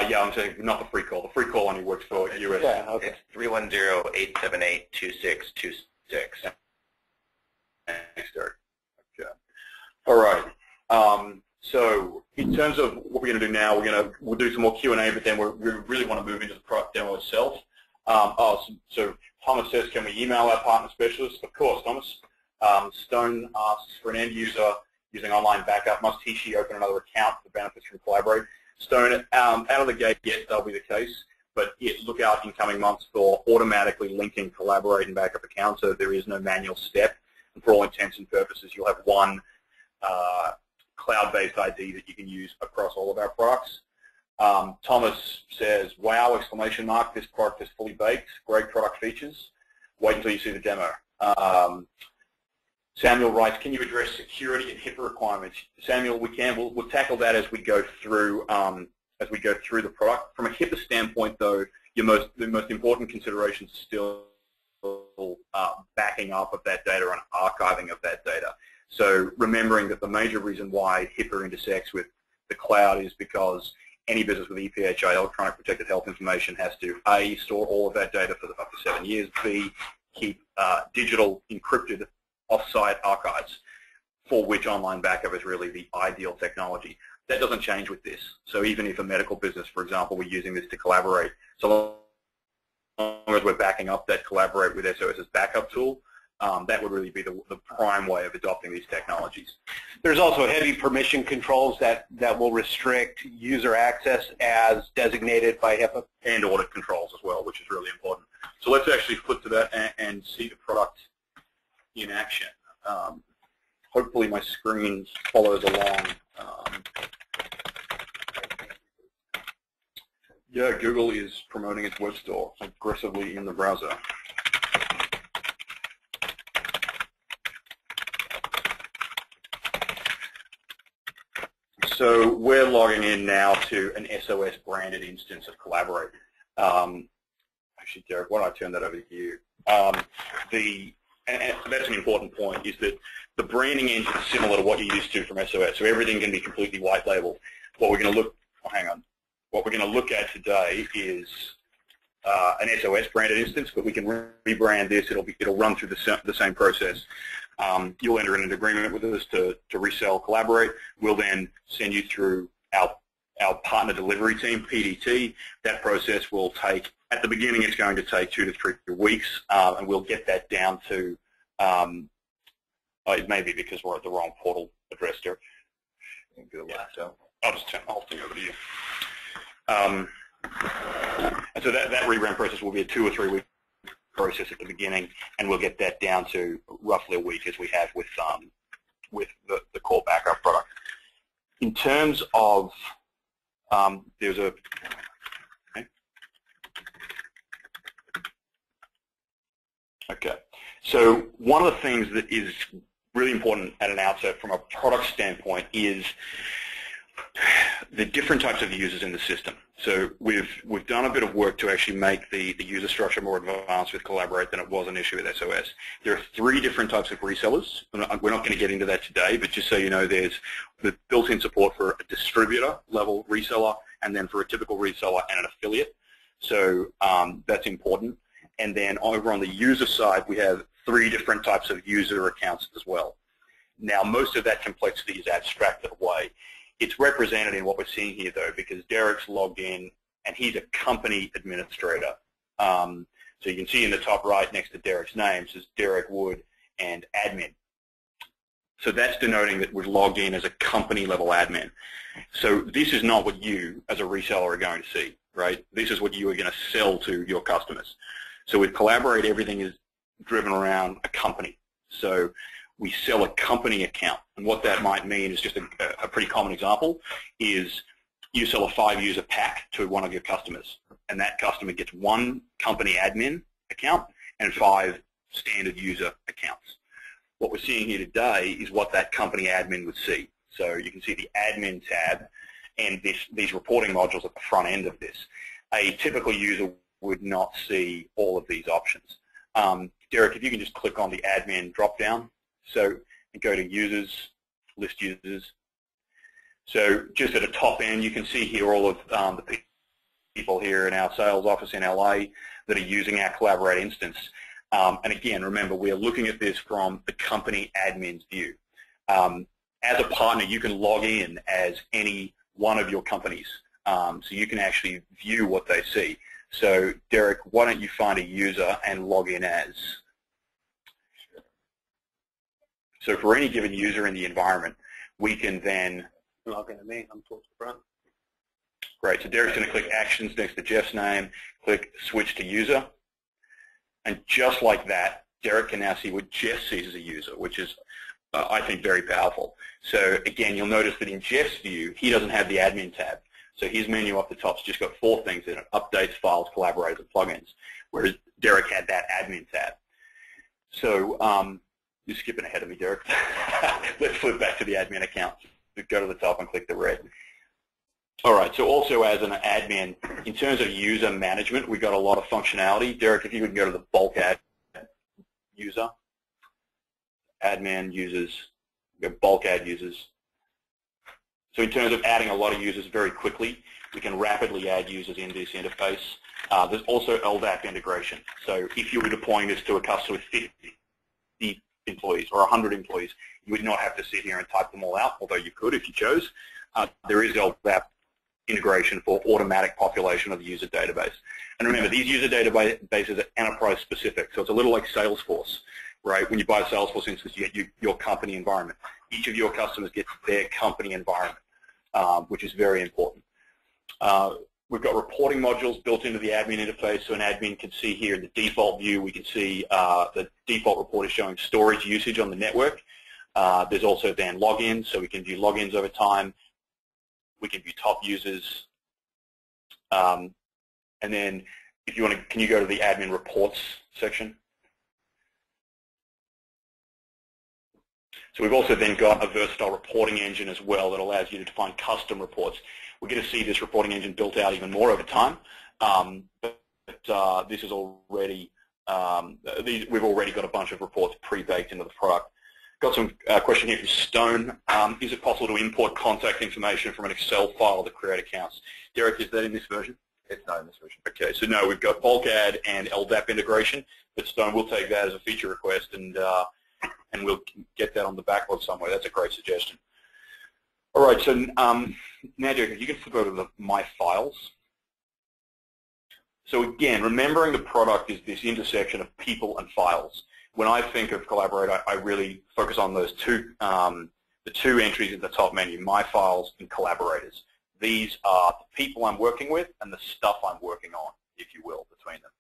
Yeah, I'm saying not the free call. The free call only works for US. Yeah, okay. It's 310-878-2626. Thanks, Derek. Okay. All right. So in terms of what we're going to do now, we'll do some more Q&A, but then we really want to move into the product demo itself. So Thomas says, can we email our partner specialist? Of course, Thomas. Stone asks, for an end user using online backup, must he/she open another account for benefits from Collaborate? Stone, out of the gate, yes, that'll be the case, but look out in coming months for automatically linking Collaborate and backup accounts, so there is no manual step. And for all intents and purposes, you'll have one cloud-based ID that you can use across all of our products. Thomas says, wow, exclamation mark, this product is fully baked, great product features. Wait until you see the demo. Samuel writes, can you address security and HIPAA requirements? Samuel, we can. We'll tackle that as we go through the product. From a HIPAA standpoint, though, the most important consideration is still backing up of that data and archiving of that data. So remembering that the major reason why HIPAA intersects with the cloud is because any business with EPHI, electronic protected health information, has to A, store all of that data for up to 7 years, B, keep digital encrypted off-site archives, for which online backup is really the ideal technology. That doesn't change with this. So even if a medical business, for example, we're using this to collaborate, so long as we're backing up that Collaborate with SOS's backup tool, that would really be the prime way of adopting these technologies. There's also heavy permission controls that will restrict user access as designated by HIPAA. And audit controls as well, which is really important. So let's actually flip to that and see the product in action. Hopefully my screen follows along. Yeah, Google is promoting its web store aggressively in the browser. So we're logging in now to an SOS branded instance of Collaborate. Actually, Derek, why don't I turn that over to you? And that's an important point, is that the branding engine is similar to what you're used to from SOS. So everything can be completely white labeled. What we're going to look, what we're going to look at today is an SOS branded instance, but we can rebrand this. It'll run through the same process. You'll enter in an agreement with us to resell Collaborate. We'll then send you through our partner delivery team, PDT. That process will take, at the beginning, it's going to take 2 to 3 weeks, and we'll get that down to, it may be because we're at the wrong portal address there. Yeah, so I'll just turn the whole thing over to you. And so that rebrand process will be a 2 or 3 week process at the beginning, and we'll get that down to roughly a week as we have with the core backup product. In terms of, there's a, okay. So one of the things that is really important at an outset from a product standpoint is the different types of users in the system. So we've done a bit of work to actually make the user structure more advanced with Collaborate than it was initially with SOS. There are 3 different types of resellers. We're not going to get into that today, but just so you know, there's the built-in support for a distributor-level reseller, and then for a typical reseller and an affiliate. So that's important. And then over on the user side, we have 3 different types of user accounts as well. Now, most of that complexity is abstracted away. It's represented in what we're seeing here, though, because Derek's logged in, and he's a company administrator. So you can see in the top right next to Derek's name says Derek Wood and admin. So that's denoting that we're logged in as a company-level admin. So this is not what you, as a reseller, are going to see, right? This is what you are going to sell to your customers. So with Collaborate, everything is driven around a company. So we sell a company account, and what that might mean is just a pretty common example is you sell a 5-user pack to one of your customers, and that customer gets 1 company admin account and 5 standard user accounts. What we're seeing here today is what that company admin would see. So you can see the admin tab and these reporting modules at the front end of this. A typical user would not see all of these options. Derek, if you can just click on the admin drop-down. So and go to users, list users. So just at the top end, you can see here all of the people here in our sales office in LA that are using our Collaborate instance. And again, remember, we are looking at this from the company admin's view. As a partner, you can log in as any one of your companies, so you can actually view what they see. So, Derek, why don't you find a user and log in as? So for any given user in the environment, we can then log into me. I'm towards the front. Great. So Derek's going to click Actions next to Jeff's name, click Switch to User, and just like that, Derek can now see what Jeff sees as a user, which is, I think, very powerful. So again, you'll notice that in Jeff's view, he doesn't have the admin tab. So his menu up the top's just got 4 things in it: updates, files, collaborators, and plugins, whereas Derek had that admin tab. So you're skipping ahead of me, Derek. Let's flip back to the admin account. Go to the top and click the red. All right, so also as an admin, in terms of user management, we've got a lot of functionality. Derek, if you would go to the bulk add user, admin users, bulk add users. So in terms of adding a lot of users very quickly, we can rapidly add users in this interface. There's also LDAP integration. So if you were deploying this to a customer with 50 employees or 100 employees, you would not have to sit here and type them all out, although you could if you chose. There is LDAP integration for automatic population of the user database. And remember, these user databases are enterprise specific, so it's a little like Salesforce, right? When you buy a Salesforce instance, you get your company environment. Each of your customers gets their company environment, which is very important. We've got reporting modules built into the admin interface, so an admin can see here in the default view, we can see the default report is showing storage usage on the network. There's also then logins, so we can view logins over time. We can view top users. And then if you want to, can you go to the admin reports section? So we've also then got a versatile reporting engine as well that allows you to define custom reports. We're going to see this reporting engine built out even more over time, but this is already, we've already got a bunch of reports pre-baked into the product. Got some question here from Stone. Is it possible to import contact information from an Excel file to create accounts? Derek, is that in this version? It's not in this version. Okay, so no, we've got bulk add and LDAP integration, but Stone will take that as a feature request and we'll get that on the backlog somewhere. That's a great suggestion. All right, so now, Derek, if you can flip over to the My Files. So again, remembering the product is this intersection of people and files. When I think of Collaborate, I really focus on those the two entries at the top menu, My Files and Collaborators. These are the people I'm working with and the stuff I'm working on, if you will, between them.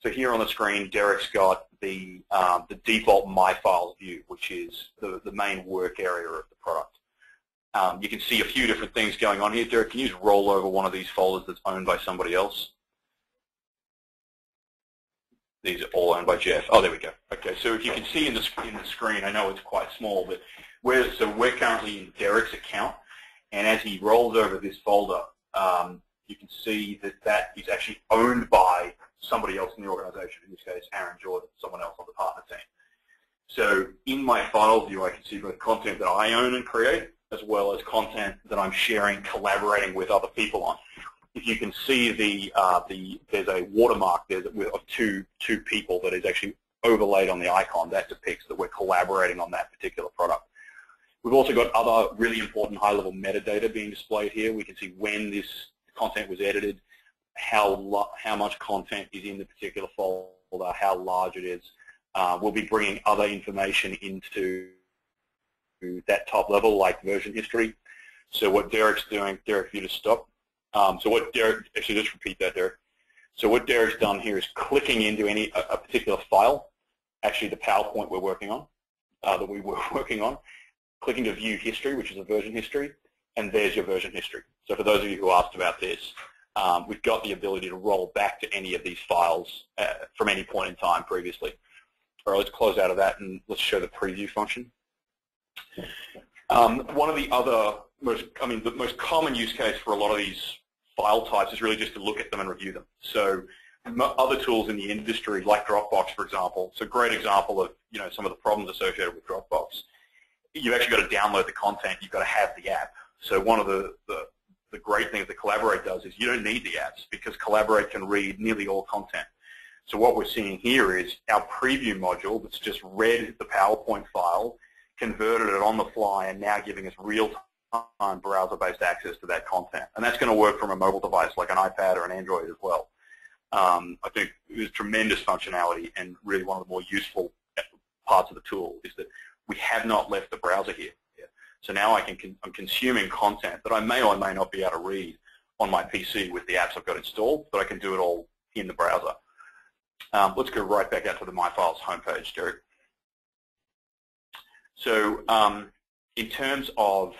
So here on the screen, Derek's got the default My Files view, which is the main work area of the product. You can see a few different things going on here. Derek, can you just roll over one of these folders that's owned by somebody else? These are all owned by Jeff. Oh, there we go. Okay, so if you can see in the screen, I know it's quite small, but we're currently in Derek's account, and as he rolls over this folder, you can see that is actually owned by somebody else in the organization, in this case, Aaron Jordan, someone else on the partner team. So in my file view, I can see both content that I own and create, as well as content that I'm sharing, collaborating with other people on. If you can see there's a watermark there of two people that is actually overlaid on the icon. That depicts that we're collaborating on that particular product. We've also got other really important high-level metadata being displayed here. We can see when this content was edited, how much content is in the particular folder, how large it is. We'll be bringing other information into that top level, like version history. So what Derek's doing, Derek, for you to stop. So what Derek, actually just repeat that, Derek. So what Derek's done here is clicking into a particular file, actually the PowerPoint we're working on, that we were working on, clicking to view history, which is a version history, and there's your version history. So for those of you who asked about this, we've got the ability to roll back to any of these files from any point in time previously. All right, let's close out of that and let's show the preview function. One of the other the most common use case for a lot of these file types is really just to look at them and review them. So other tools in the industry, like Dropbox, for example, it's a great example of some of the problems associated with Dropbox. You've actually got to download the content. You've got to have the app. So one of the the great thing that Collaborate does is you don't need the apps because Collaborate can read nearly all content. So what we're seeing here is our preview module that's just read the PowerPoint file, converted it on the fly, and now giving us real-time browser-based access to that content. And that's going to work from a mobile device like an iPad or an Android as well. I think there's tremendous functionality, and really one of the more useful parts of the tool is that we have not left the browser here. So now I'm consuming content that I may or may not be able to read on my PC with the apps I've got installed, but I can do it all in the browser. Let's go right back out to the My Files homepage, Derek. So in terms of